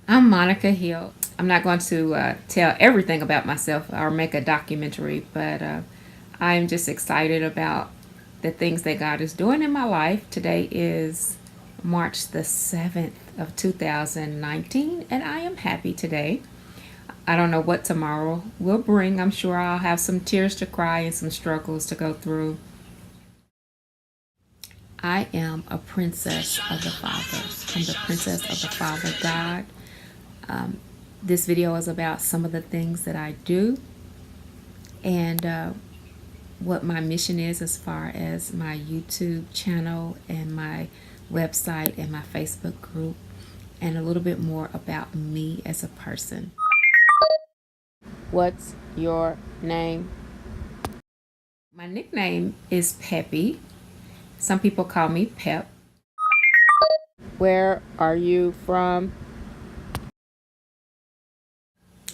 I'm Monica Hill. I'm not going to tell everything about myself or make a documentary, but I'm just excited about the things that God is doing in my life. Today is March the 7th of 2019, and I am happy today. I don't know what tomorrow will bring. I'm sure I'll have some tears to cry and some struggles to go through. I am a princess of the Father. I'm the princess of the Father God. This video is about some of the things that I do and what my mission is as far as my YouTube channel and my website and my Facebook group, and a little bit more about me as a person. What's your name? My nickname is Peppy. Some people call me Pep. Where are you from?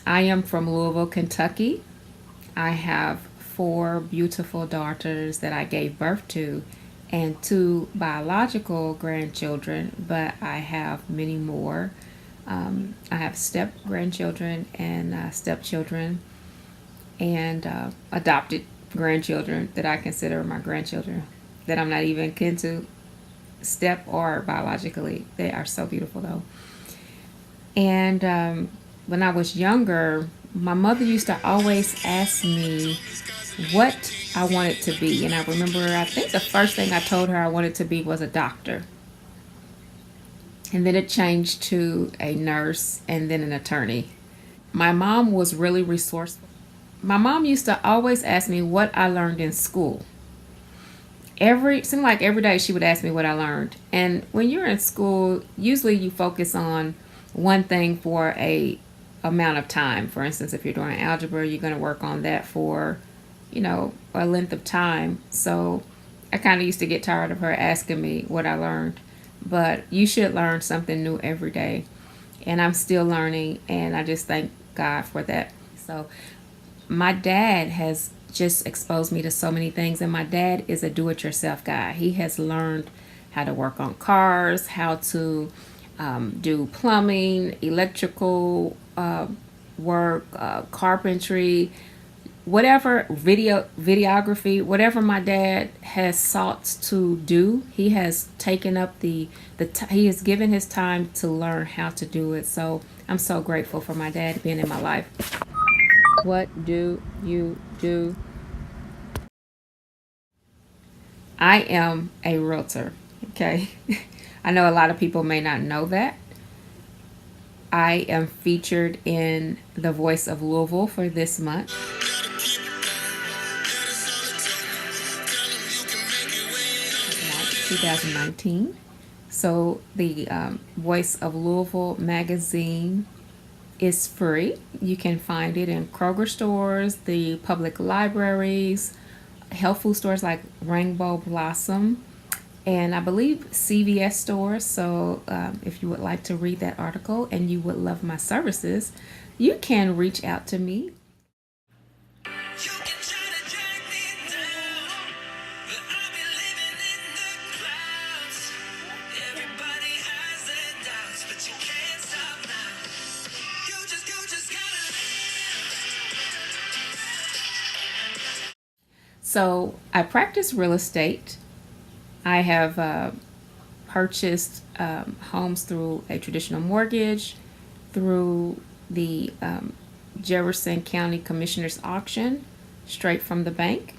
I am from Louisville, Kentucky. I have four beautiful daughters that I gave birth to and two biological grandchildren, but I have many more. I have step grandchildren and stepchildren and adopted grandchildren that I consider my grandchildren that I'm not even kin to, step or biologically. They are so beautiful though. And when I was younger, my mother used to always ask me what I wanted to be. And I remember, I think the first thing I told her I wanted to be was a doctor. And then it changed to a nurse and then an attorney. My mom was really resourceful. My mom used to always ask me what I learned in school. Seemed like every day she would ask me what I learned. And when you're in school, usually you focus on one thing for a amount of time. For instance, if you're doing algebra, you're going to work on that for, a length of time. So I kind of used to get tired of her asking me what I learned. But you should learn something new every day. And I'm still learning, and I just thank God for that. So my dad has just exposed me to so many things, and my dad is a do-it-yourself guy. He has learned how to work on cars, how to do plumbing, electrical work, carpentry, whatever, videography, whatever my dad has sought to do. He has taken up he has given his time to learn how to do it. So I'm so grateful for my dad being in my life. What do you do? I am a realtor. Okay. I know a lot of people may not know that. I am featured in The Voice of Louisville for this month. 2019. So the Voice of Louisville magazine is free. You can find it in Kroger stores, the public libraries, health food stores like Rainbow Blossom, and I believe CVS stores. So if you would like to read that article and you would love my services, you can reach out to me. So I practice real estate. I have purchased homes through a traditional mortgage, through the Jefferson County Commissioner's auction, straight from the bank.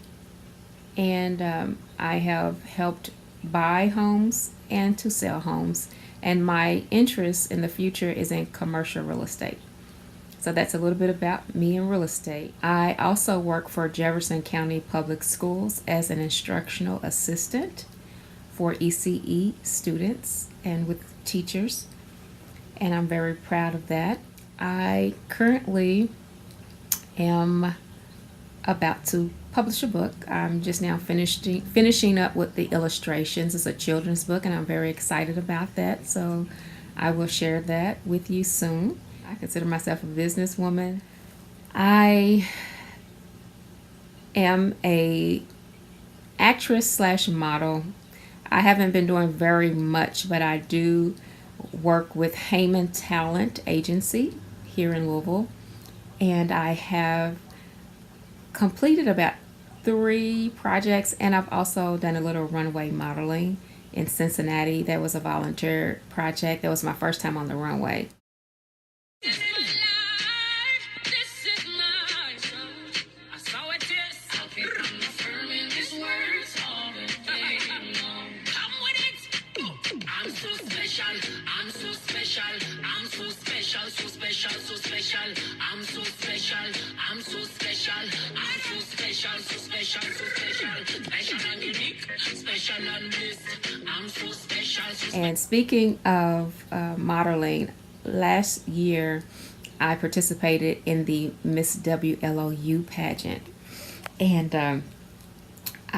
And I have helped buy homes and to sell homes. And my interest in the future is in commercial real estate. So that's a little bit about me in real estate. I also work for Jefferson County Public Schools as an instructional assistant for ECE students and with teachers, and I'm very proud of that. I currently am about to publish a book. I'm just now finishing up with the illustrations. It's a children's book, and I'm very excited about that. So I will share that with you soon. I consider myself a businesswoman. I am a actress slash model. I haven't been doing very much, but I do work with Heyman Talent Agency here in Louisville, and I have completed about 3 projects, and I've also done a little runway modeling in Cincinnati. That was a volunteer project. That was my first time on the runway. And speaking of modeling, last year I participated in the Miss WLOU pageant, and I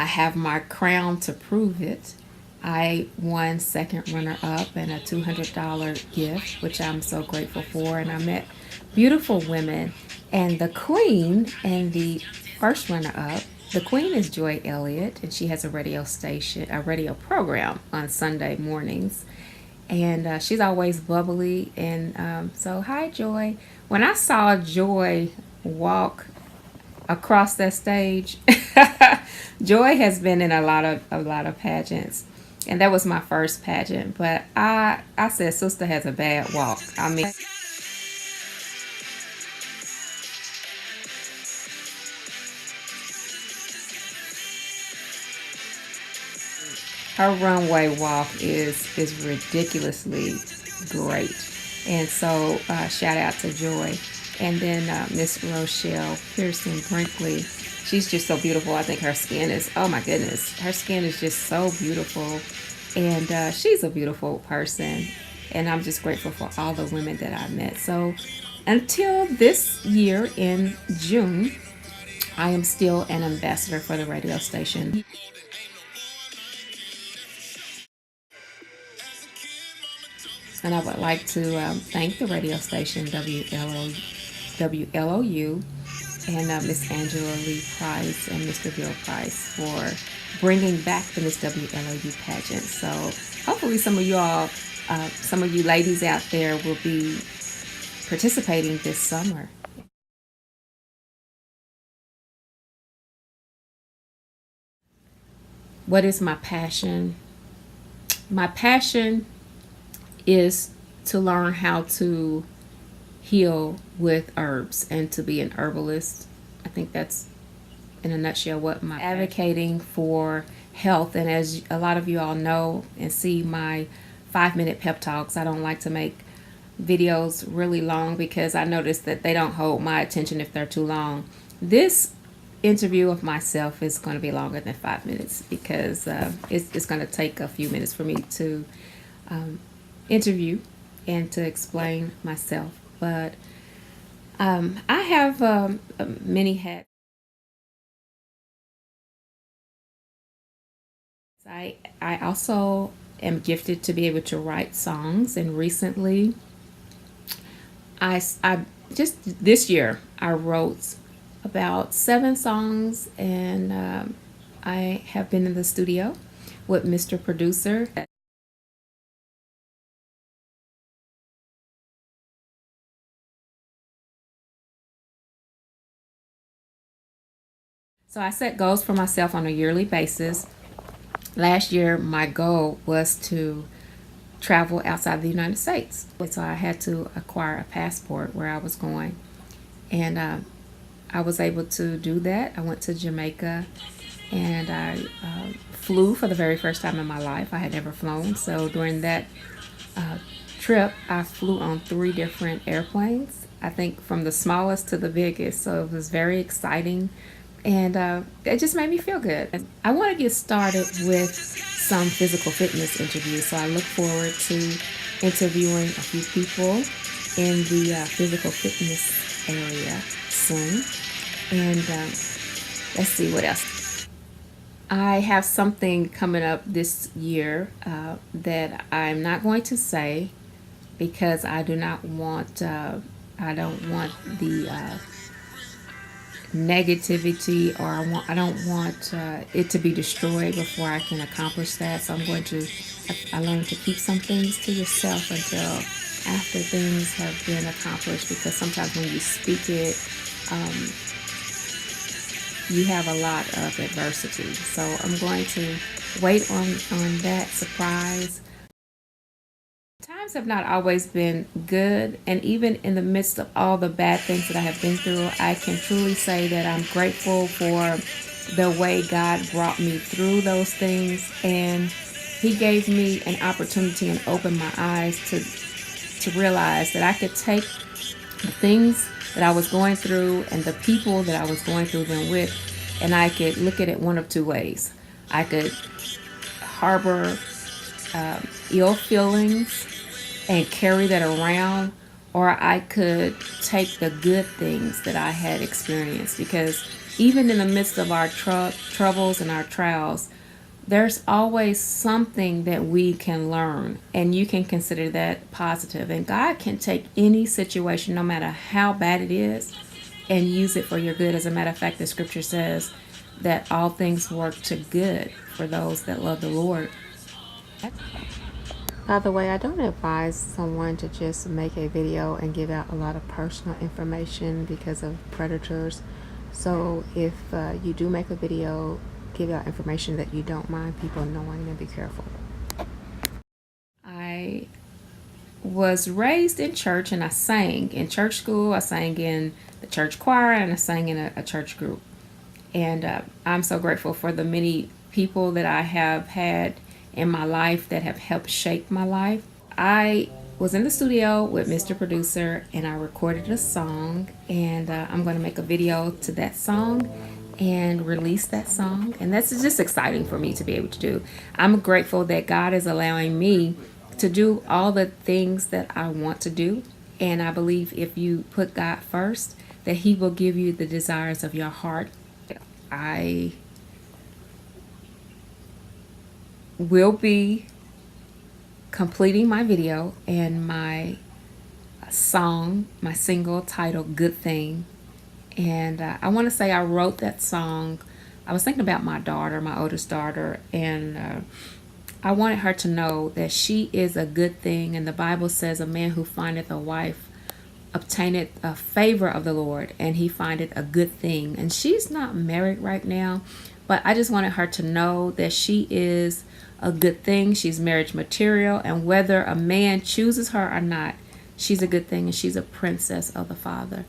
have my crown to prove it. I won second runner up and a $200 gift, which I'm so grateful for. And I met beautiful women. And the queen and the first runner up, the queen is Joy Elliott, and she has a radio station, a radio program on Sunday mornings. And she's always bubbly. And so, hi, Joy. When I saw Joy walk across that stage, Joy has been in a lot of pageants, and that was my first pageant. But I said, sister has a bad walk. I mean, her runway walk is ridiculously great, and so shout out to Joy. And then Miss Rochelle Pearson Brinkley, she's just so beautiful. I think her skin is, oh my goodness, her skin is just so beautiful, and she's a beautiful person. And I'm just grateful for all the women that I met. So until this year in June, I am still an ambassador for the radio station. And I would like to thank the radio station WLOU and Miss Angela Lee Price and Mr. Bill Price for bringing back the Miss WLOU pageant. So hopefully some of you ladies out there will be participating this summer. What is my passion? My passion is to learn how to heal with herbs and to be an herbalist. I think that's in a nutshell what my advocating for health. And as a lot of you all know and see my 5-minute pep talks, I don't like to make videos really long because I notice that they don't hold my attention if they're too long. This interview of myself is going to be longer than 5 minutes because it's going to take a few minutes for me to interview and to explain myself. But I have many hats. I also am gifted to be able to write songs, and recently I just this year I wrote about 7 songs, and I have been in the studio with Mr. Producer. So I set goals for myself on a yearly basis. Last year, my goal was to travel outside the United States. So I had to acquire a passport where I was going. And I was able to do that. I went to Jamaica, and I flew for the very first time in my life. I had never flown. So during that trip, I flew on 3 different airplanes, I think from the smallest to the biggest. So it was very exciting. And it just made me feel good. I want to get started with some physical fitness interviews. So I look forward to interviewing a few people in the physical fitness area soon. And let's see what else. I have something coming up this year that I'm not going to say because I don't want the negativity, or I don't want it to be destroyed before I can accomplish that. So I'm going to I learned to keep some things to yourself until after things have been accomplished, because sometimes when you speak it, you have a lot of adversity. So I'm going to wait on that surprise. Times have not always been good, and even in the midst of all the bad things that I have been through, I can truly say that I'm grateful for the way God brought me through those things, and He gave me an opportunity and opened my eyes to realize that I could take the things that I was going through and the people that I was going through them with, and I could look at it one of two ways. I could harbor ill feelings and carry that around, or I could take the good things that I had experienced. Because even in the midst of our troubles and our trials, there's always something that we can learn, and you can consider that positive. And God can take any situation, no matter how bad it is, and use it for your good. As a matter of fact, the scripture says that all things work to good for those that love the Lord. By the way, I don't advise someone to just make a video and give out a lot of personal information because of predators. So if you do make a video, give out information that you don't mind people knowing, and be careful. I was raised in church, and I sang in church school, I sang in the church choir, and I sang in a church group. And I'm so grateful for the many people that I have had in my life that have helped shape my life. I was in the studio with Mr. Producer, and I recorded a song, and I'm going to make a video to that song and release that song. And that's just exciting for me to be able to do. I'm grateful that God is allowing me to do all the things that I want to do. And I believe if you put God first, that He will give you the desires of your heart. I will be completing my video and my song, my single titled Good Thing. And I want to say I wrote that song. I was thinking about my daughter, my oldest daughter, and I wanted her to know that she is a good thing. And the Bible says, a man who findeth a wife obtaineth a favor of the Lord, and he findeth a good thing. And she's not married right now, but I just wanted her to know that she is a good thing. She's marriage material, and whether a man chooses her or not, she's a good thing, and she's a princess of the Father.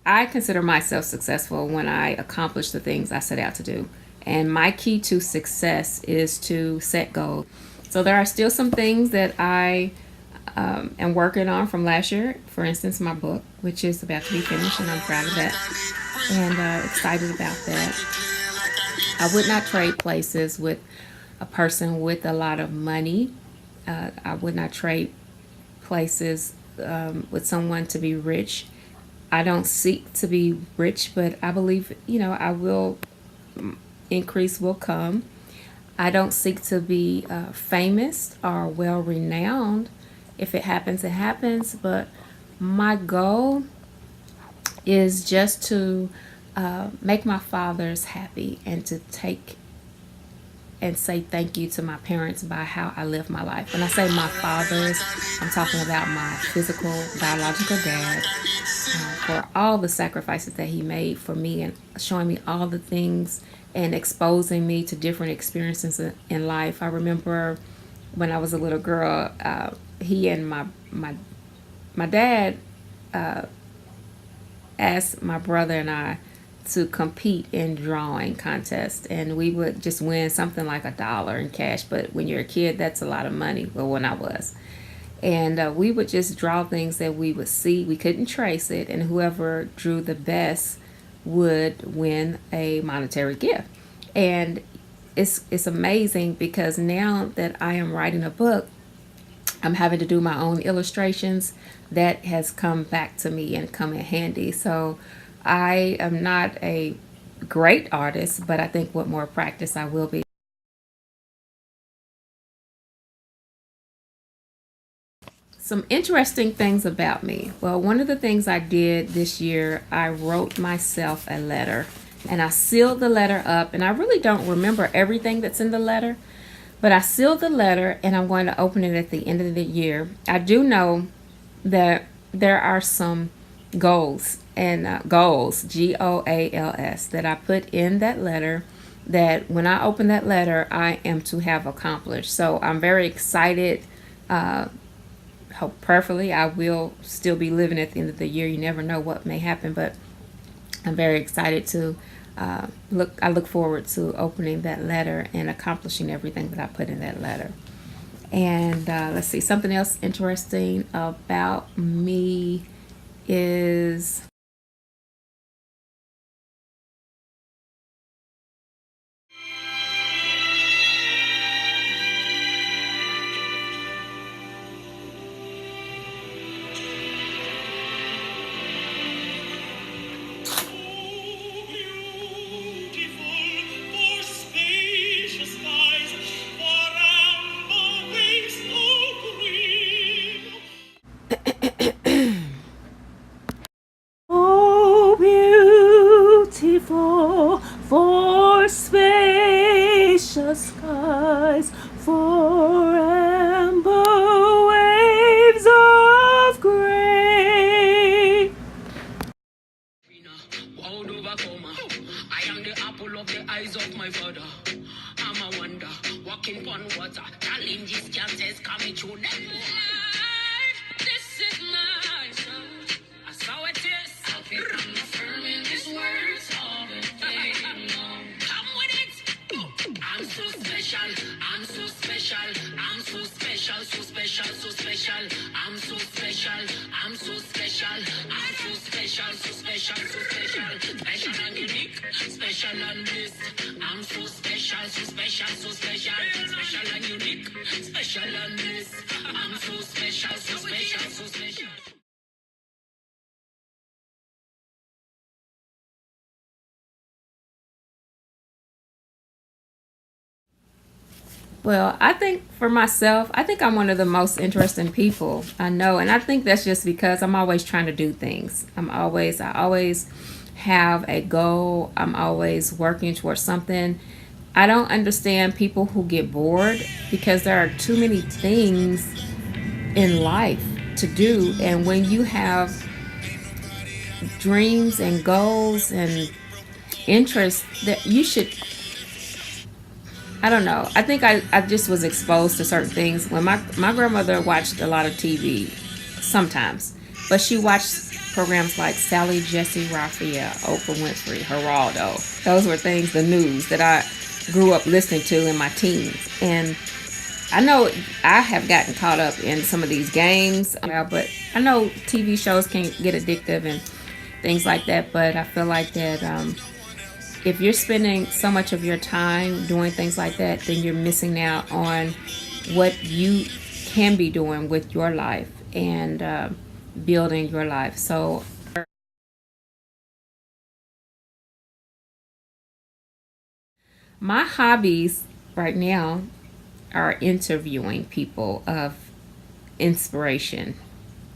I consider myself successful when I accomplish the things I set out to do. And my key to success is to set goals. So there are still some things that I am working on from last year. For instance, my book, which is about to be finished, and I'm proud of that and excited about that. I would not trade places with a person with a lot of money. I would not trade places with someone to be rich. I don't seek to be rich, but I believe, I will, increase will come. I don't seek to be famous or well renowned. If it happens, it happens. But my goal is just to make my fathers happy, and to take and say thank you to my parents by how I live my life. When I say my fathers, I'm talking about my physical, biological dad, for all the sacrifices that he made for me, and showing me all the things and exposing me to different experiences in life. I remember when I was a little girl, he and my dad asked my brother and I to compete in drawing contests, and we would just win something like $1 in cash. But when you're a kid, that's a lot of money. Well, when I was, and we would just draw things that we would see. We couldn't trace it, and whoever drew the best would win a monetary gift. And it's amazing, because now that I am writing a book, I'm having to do my own illustrations. That has come back to me and come in handy. So I am not a great artist, but I think with more practice I will be. Some interesting things about me. Well, one of the things I did this year, I wrote myself a letter and I sealed the letter up. And I really don't remember everything that's in the letter, but I sealed the letter and I'm going to open it at the end of the year. I do know that there are some goals and goals, GOALS, that I put in that letter that when I open that letter, I am to have accomplished. So I'm very excited. Hope prayerfully I will still be living at the end of the year. You never know what may happen, but I'm very excited to I look forward to opening that letter and accomplishing everything that I put in that letter. And let's see, something else interesting about me is so beautiful for spacious skies, for amber waves of grain. I am the apple of the eyes of my father. I'm a wonder, walking on water. Challenges can't test coming through them. This is my song. I saw it is. I'll be confirming his words all the day long. Come with it. I'm so special. I'm so special. I'm so special. So special. So special. I'm so special. I'm so special. I'm so special. So special. So special. Special and unique. Special and blessed. I'm so special. So special. So special. Special and unique. Special and blessed. I'm so special. So special. So special. Well, I think for myself, I think I'm one of the most interesting people I know. And I think that's just because I'm always trying to do things. I always have a goal. I'm always working towards something. I don't understand people who get bored because there are too many things in life to do. And when you have dreams and goals and interests, that you should, I don't know. I think I just was exposed to certain things. When my grandmother watched a lot of TV sometimes, but she watched programs like Sally Jesse Raphael, Oprah Winfrey, Geraldo. Those were things, the news that I grew up listening to in my teens. And I know I have gotten caught up in some of these games, but I know TV shows can get addictive and things like that. But I feel like that if you're spending so much of your time doing things like that, then you're missing out on what you can be doing with your life and building your life. So my hobbies right now are interviewing people of inspiration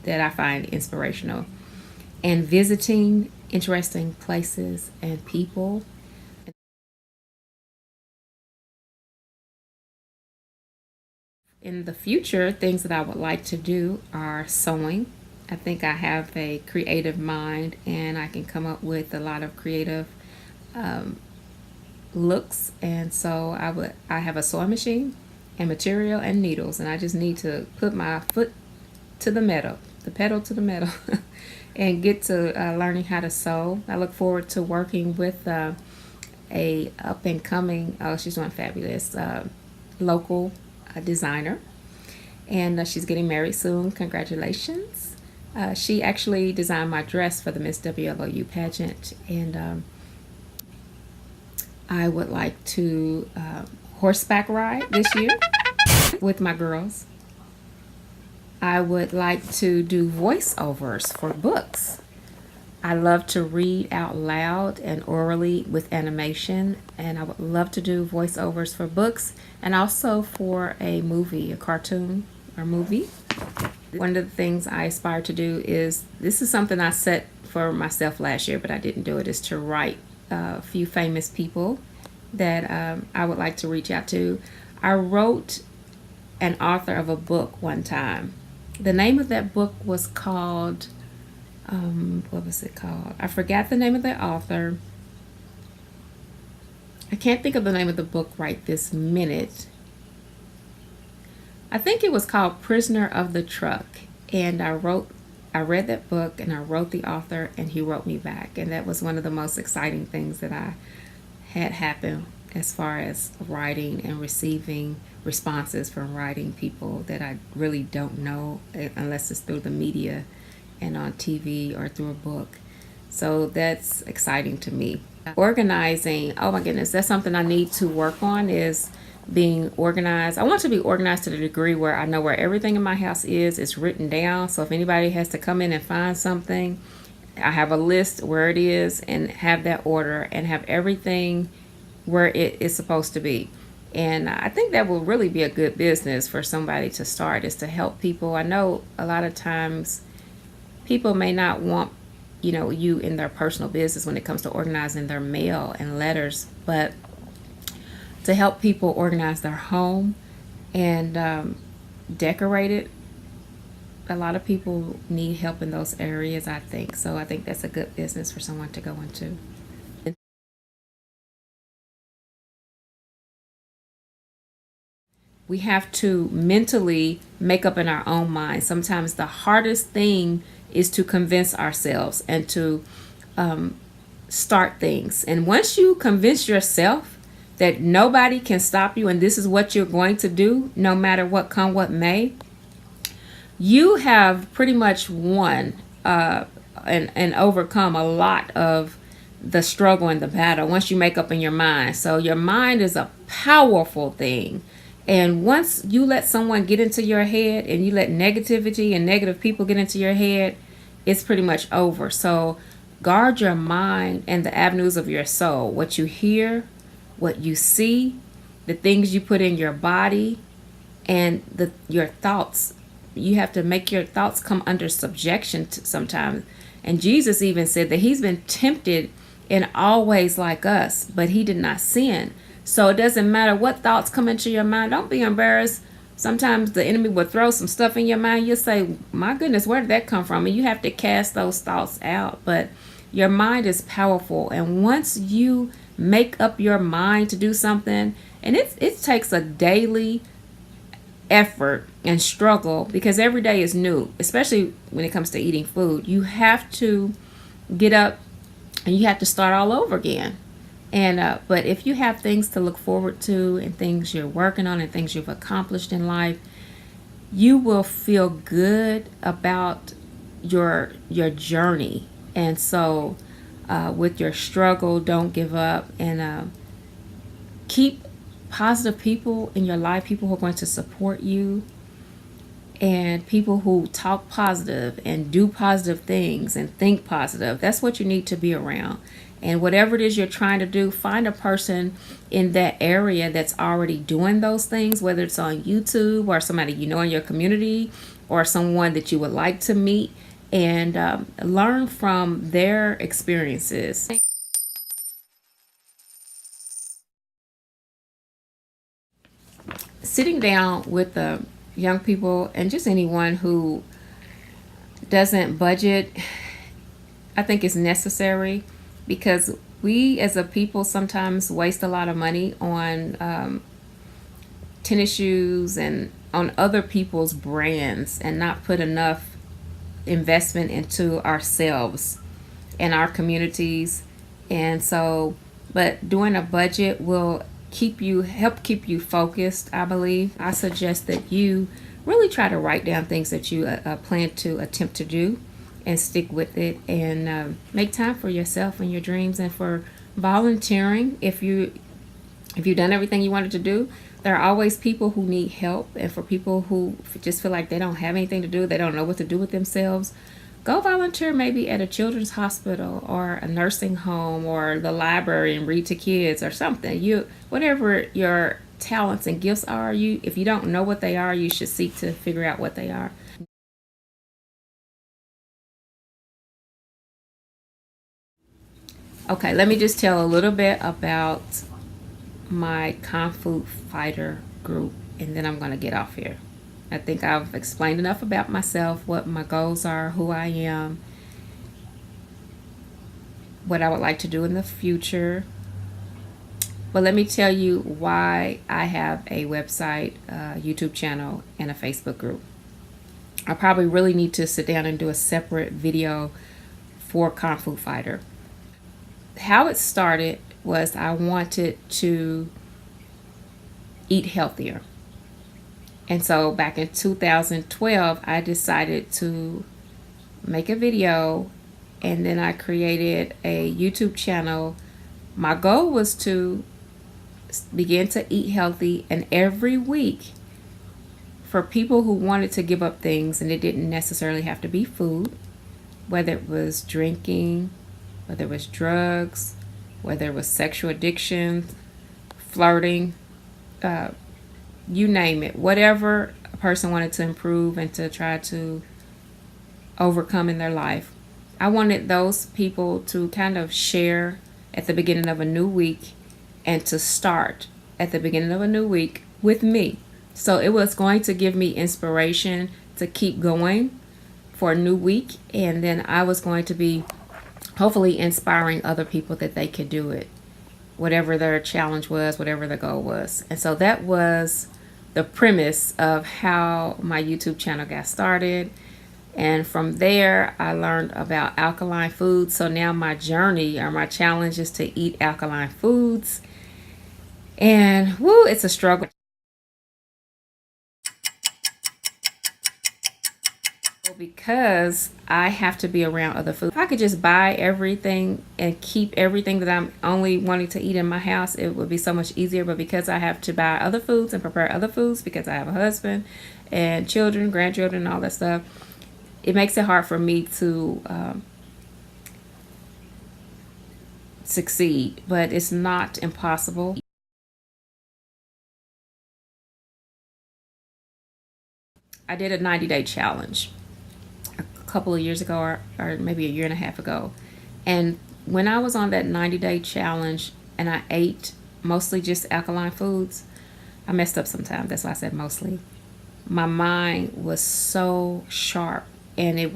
that I find inspirational and visiting interesting places and people. In the future, things that I would like to do are sewing. I think I have a creative mind and I can come up with a lot of creative looks. And so I have a sewing machine and material and needles, and I just need to put my foot to the metal, the pedal to the metal, and get to learning how to sew. I look forward to working with a up and coming, oh, she's doing fabulous, local designer, and she's getting married soon. Congratulations. She actually designed my dress for the Miss WLOU pageant, and I would like to horseback ride this year with my girls. I would like to do voiceovers for books. I love to read out loud and orally with animation, and I would love to do voiceovers for books and also for a movie, a cartoon or movie. One of the things I aspire to do is, this is something I set for myself last year, but I didn't do it, is to write a few famous people that I would like to reach out to. I wrote an author of a book one time. The name of that book was called, what was it called? I forgot the name of the author. I can't think of the name of the book right this minute. I think it was called Prisoner of the Truck. And I read that book and I wrote the author and he wrote me back. And that was one of the most exciting things that I had happen as far as writing and receiving responses from writing people that I really don't know unless it's through the media and on TV or through a book. So that's exciting to me. Organizing, oh my goodness, that's something I need to work on, is being organized. I want to be organized to the degree where I know where everything in my house is. It's written down. So if anybody has to come in and find something, I have a list where it is and have that order and have everything where it is supposed to be. And I think that will really be a good business for somebody to start, is to help people. I know a lot of times people may not want, you in their personal business when it comes to organizing their mail and letters, but to help people organize their home and decorate it, a lot of people need help in those areas, I think. So I think that's a good business for someone to go into. We have to mentally make up in our own mind. Sometimes the hardest thing is to convince ourselves and to start things. And once you convince yourself that nobody can stop you and this is what you're going to do, no matter what come what may, you have pretty much won and overcome a lot of the struggle and the battle once you make up in your mind. So your mind is a powerful thing. And once you let someone get into your head and you let negativity and negative people get into your head, it's pretty much over. So guard your mind and the avenues of your soul. What you hear, what you see, the things you put in your body, and your thoughts. You have to make your thoughts come under subjection sometimes. And Jesus even said that he's been tempted in all ways like us, but he did not sin. So it doesn't matter what thoughts come into your mind. Don't be embarrassed. Sometimes the enemy will throw some stuff in your mind. You'll say, my goodness, where did that come from? And you have to cast those thoughts out. But your mind is powerful. And once you make up your mind to do something, and it takes a daily effort and struggle, because every day is new, especially when it comes to eating food. You have to get up and you have to start all over again. And but if you have things to look forward to and things you're working on and things you've accomplished in life, you will feel good about your journey. And so with your struggle, don't give up, and keep positive people in your life, people who are going to support you, and people who talk positive and do positive things and think positive. That's what you need to be around. And whatever it is you're trying to do, find a person in that area that's already doing those things, whether it's on YouTube or somebody you know in your community or someone that you would like to meet, and learn from their experiences. Sitting down with the young people and just anyone who doesn't budget, I think is necessary, because we as a people sometimes waste a lot of money on tennis shoes and on other people's brands and not put enough investment into ourselves and our communities. And so, but doing a budget will help keep you focused, I believe. I suggest that you really try to write down things that you plan to attempt to do and stick with it, and make time for yourself and your dreams, and for volunteering. If you've done everything you wanted to do, there are always people who need help. And for people who just feel like they don't have anything to do, they don't know what to do with themselves, go volunteer maybe at a children's hospital or a nursing home or the library and read to kids or something. Whatever your talents and gifts are, if you don't know what they are, you should seek to figure out what they are. Okay, let me just tell a little bit about my Kung Fu Fighter group, and then I'm going to get off here. I think I've explained enough about myself, what my goals are, who I am, what I would like to do in the future. But let me tell you why I have a website, YouTube channel, and a Facebook group. I probably really need to sit down and do a separate video for Kung Fu Fighter. How it started was I wanted to eat healthier. And so back in 2012, I decided to make a video, and then I created a YouTube channel. My goal was to begin to eat healthy, and every week, for people who wanted to give up things, and it didn't necessarily have to be food, whether it was drinking, whether it was drugs, whether it was sexual addiction, flirting, you name it, whatever a person wanted to improve and to try to overcome in their life. I wanted those people to kind of share at the beginning of a new week and to start at the beginning of a new week with me. So it was going to give me inspiration to keep going for a new week, and then I was going to be hopefully inspiring other people that they could do it, whatever their challenge was, whatever the goal was. And so that was the premise of how my YouTube channel got started. And from there, I learned about alkaline foods. So now my journey or my challenge is to eat alkaline foods. And woo, it's a struggle because I have to be around other food. If I could just buy everything and keep everything that I'm only wanting to eat in my house, it would be so much easier. But because I have to buy other foods and prepare other foods, because I have a husband and children, grandchildren, and all that stuff, it makes it hard for me to succeed. But it's not impossible. I did a 90-day challenge a couple of years ago, or maybe a year and a half ago. And when I was on that 90-day challenge and I ate mostly just alkaline foods, I messed up sometimes. That's why I said mostly. My mind was so sharp, and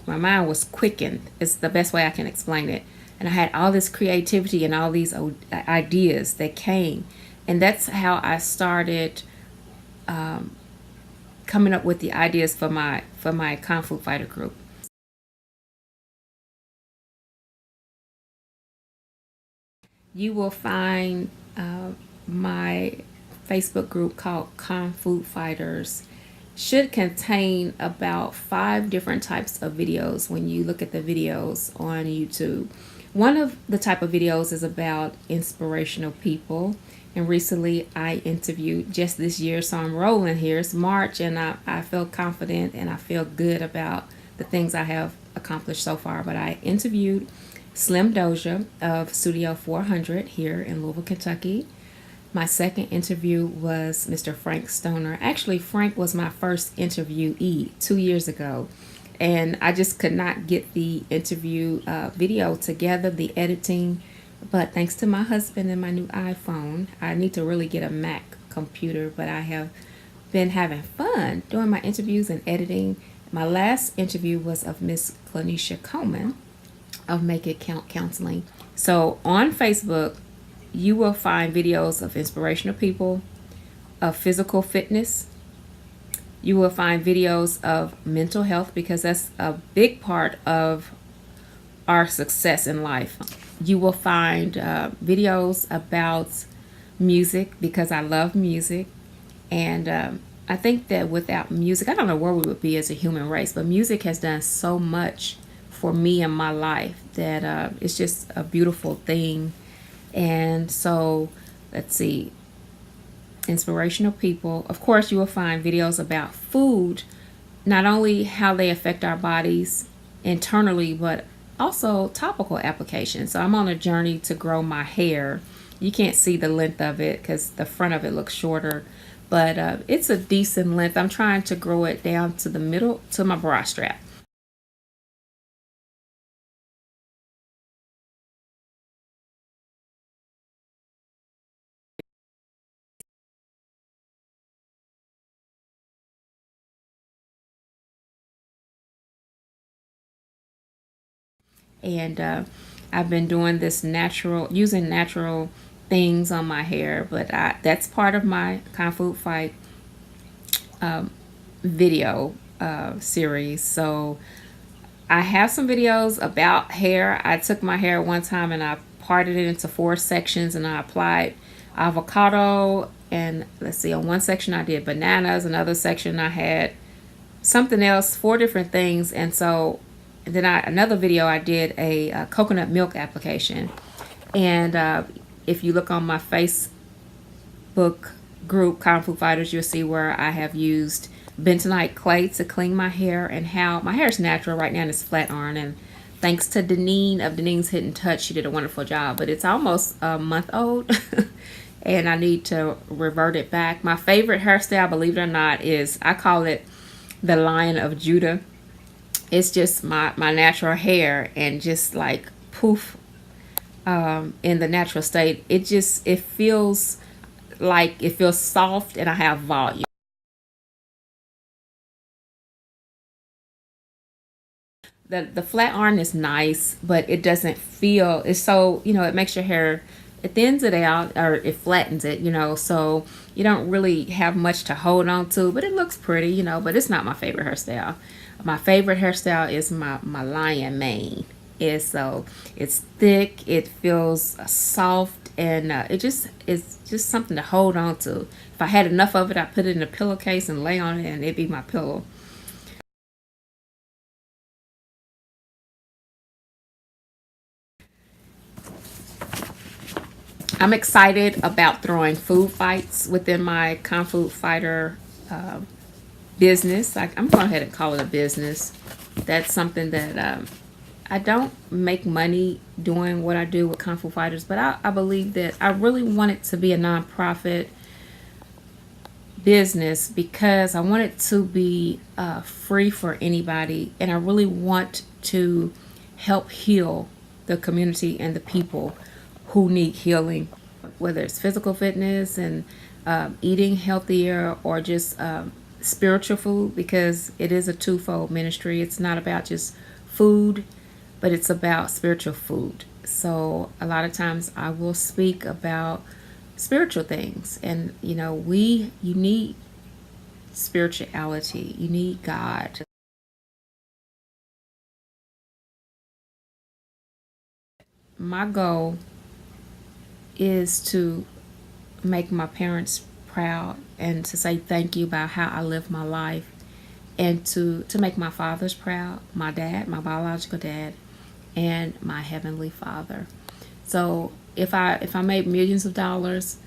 my mind was quickened. It's the best way I can explain it. And I had all this creativity and all these ideas that came. And that's how I started coming up with the ideas for my Kung Fu Fighter group. You will find my Facebook group called Kung Fu Fighters should contain about 5 different types of videos when you look at the videos on YouTube. One of the type of videos is about inspirational people. And recently I interviewed just this year, so I'm rolling here. It's March, and I feel confident and I feel good about the things I have accomplished so far. But I interviewed Slim Doja of Studio 400 here in Louisville, Kentucky. My second interview was Mr. Frank Stoner. Actually, Frank was my first interviewee 2 years ago. And I just could not get the interview video together, the editing. But thanks to my husband and my new iPhone, I need to really get a Mac computer. But I have been having fun doing my interviews and editing. My last interview was of Miss Clanisha Coleman of Make It Count Counseling. So on Facebook, you will find videos of inspirational people, of physical fitness. You will find videos of mental health, because that's a big part of our success in life. You will find videos about music, because I love music. And I think that without music, I don't know where we would be as a human race, but music has done so much for me in my life that it's just a beautiful thing. And so, let's see, inspirational people. Of course, you will find videos about food, not only how they affect our bodies internally, but also topical applications. So I'm on a journey to grow my hair. You can't see the length of it because the front of it looks shorter, but it's a decent length. I'm trying to grow it down to the middle, to my bra strap. And I've been doing this using natural things on my hair, but that's part of my Kung Fu Fight video series. So I have some videos about hair. I took my hair one time and I parted it into 4 sections, and I applied avocado, and let's see, on one section I did bananas, another section I had something else, 4 different things. And so then another video I did a coconut milk application. And if you look on my Facebook group, Kung Fu Fighters, you'll see where I have used bentonite clay to clean my hair, and how my hair is natural right now and it's flat iron. And thanks to Deneen of Deneen's Hidden Touch, she did a wonderful job. But it's almost a month old, and I need to revert it back. My favorite hairstyle, believe it or not, is, I call it the Lion of Judah. It's just my natural hair, and just like poof, in the natural state. It feels soft, and I have volume. The flat iron is nice, but it doesn't feel, it's so, it makes your hair, it thins it out, or it flattens it, so you don't really have much to hold on to, but it looks pretty, but it's not my favorite hairstyle. My favorite hairstyle is my lion mane. It's thick, it feels soft, and it's just something to hold on to. If I had enough of it, I put it in a pillowcase and lay on it, and it'd be my pillow. I'm excited about throwing food fights within my Kung Fu Fighter business. I'm going to go ahead and call it a business. That's something that I don't make money doing what I do with Kung Fu Fighters, but I believe that I really want it to be a nonprofit business, because I want it to be free for anybody, and I really want to help heal the community and the people who need healing, whether it's physical fitness and eating healthier, or just spiritual food, because it is a twofold ministry. It's not about just food, but it's about spiritual food. So a lot of times I will speak about spiritual things, and you need spirituality, you need God. My goal is to make my parents proud, and to say thank you about how I live my life, and to make my fathers proud, my dad, my biological dad, and my heavenly Father. So if I made millions of dollars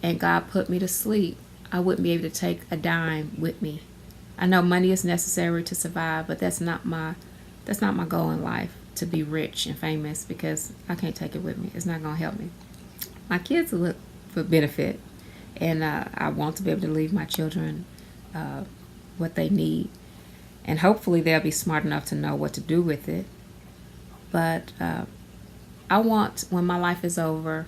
and God put me to sleep, I wouldn't be able to take a dime with me. I know money is necessary to survive, but that's not my goal in life, to be rich and famous, because I can't take it with me. It's not going to help me. My kids will look for benefit, and I want to be able to leave my children what they need, and hopefully they'll be smart enough to know what to do with it. But I want, when my life is over,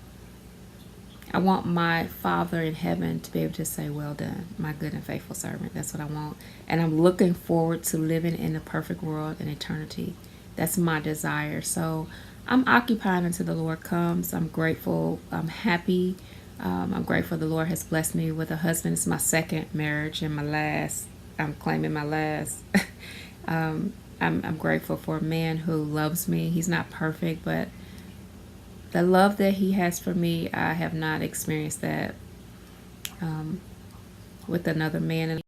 I want my Father in heaven to be able to say, well done, my good and faithful servant. That's what I want. And I'm looking forward to living in a perfect world in eternity. That's my desire. So I'm occupied until the Lord comes. I'm grateful. I'm happy. I'm grateful the Lord has blessed me with a husband. It's my second marriage, and my last. I'm claiming my last. I'm grateful for a man who loves me. He's not perfect, but the love that he has for me, I have not experienced that with another man. And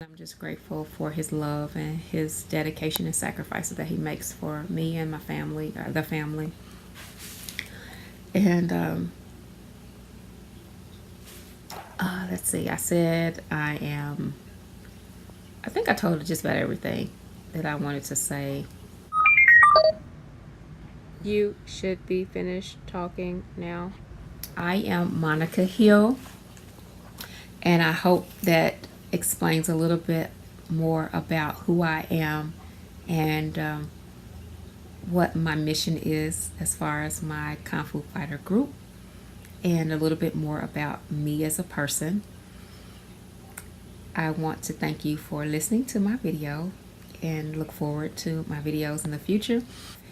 I'm just grateful for his love and his dedication and sacrifices that he makes for me and my family, or the family. And let's see, I said I think I told just about everything that I wanted to say. You should be finished talking now. I am Monica Hill, and I hope that explains a little bit more about who I am, and what my mission is as far as my Kung Fu Fighter group, and a little bit more about me as a person. I want to thank you for listening to my video and look forward to my videos in the future.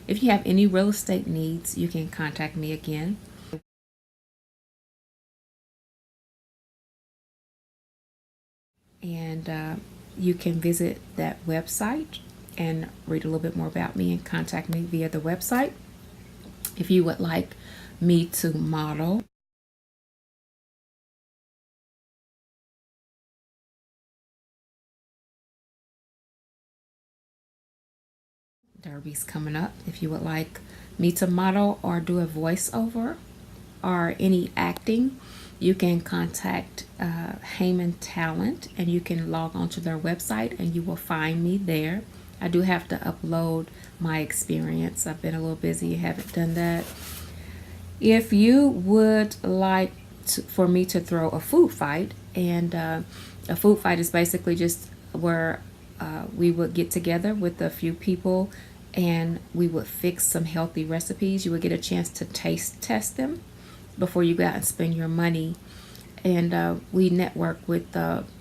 If you have any real estate needs, you can contact me again. And you can visit that website and read a little bit more about me and contact me via the website. If you would like me to model derbies coming up, if you would like me to model or do a voiceover or any acting, you can contact Heyman Talent, and you can log onto their website and you will find me there. I do have to upload my experience. I've been a little busy, haven't done that. If you would like for me to throw a food fight, and a food fight is basically just where we would get together with a few people and we would fix some healthy recipes. You would get a chance to taste test them before you go out and spend your money. And we network with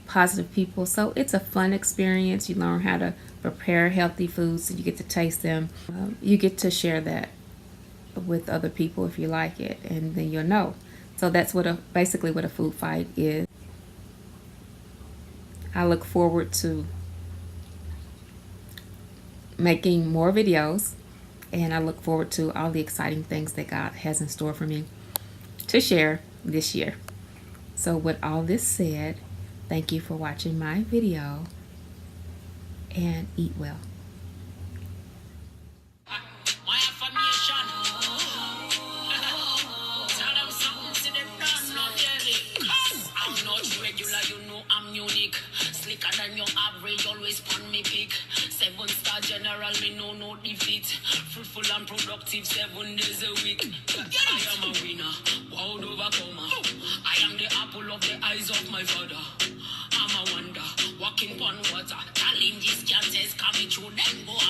positive people. So it's a fun experience. You learn how to prepare healthy foods and you get to taste them. You get to share that with other people if you like it, and then you'll know. So that's basically what a food fight is. I look forward to making more videos, and I look forward to all the exciting things that God has in store for me to share this year. So with all this said, thank you for watching my video, and eat well. My affirmation. Tell them something to them dance, not really. I'm not regular, you know I'm unique. Slicker than your average, always pon me pick. 7-star general, me know no defeat. Fruitful and productive 7 days a week. I am a winner, world overcomer. I am the apple of the eyes of my father. I'm a wonder, walking on water. Challenges can't test, coming through them, boy.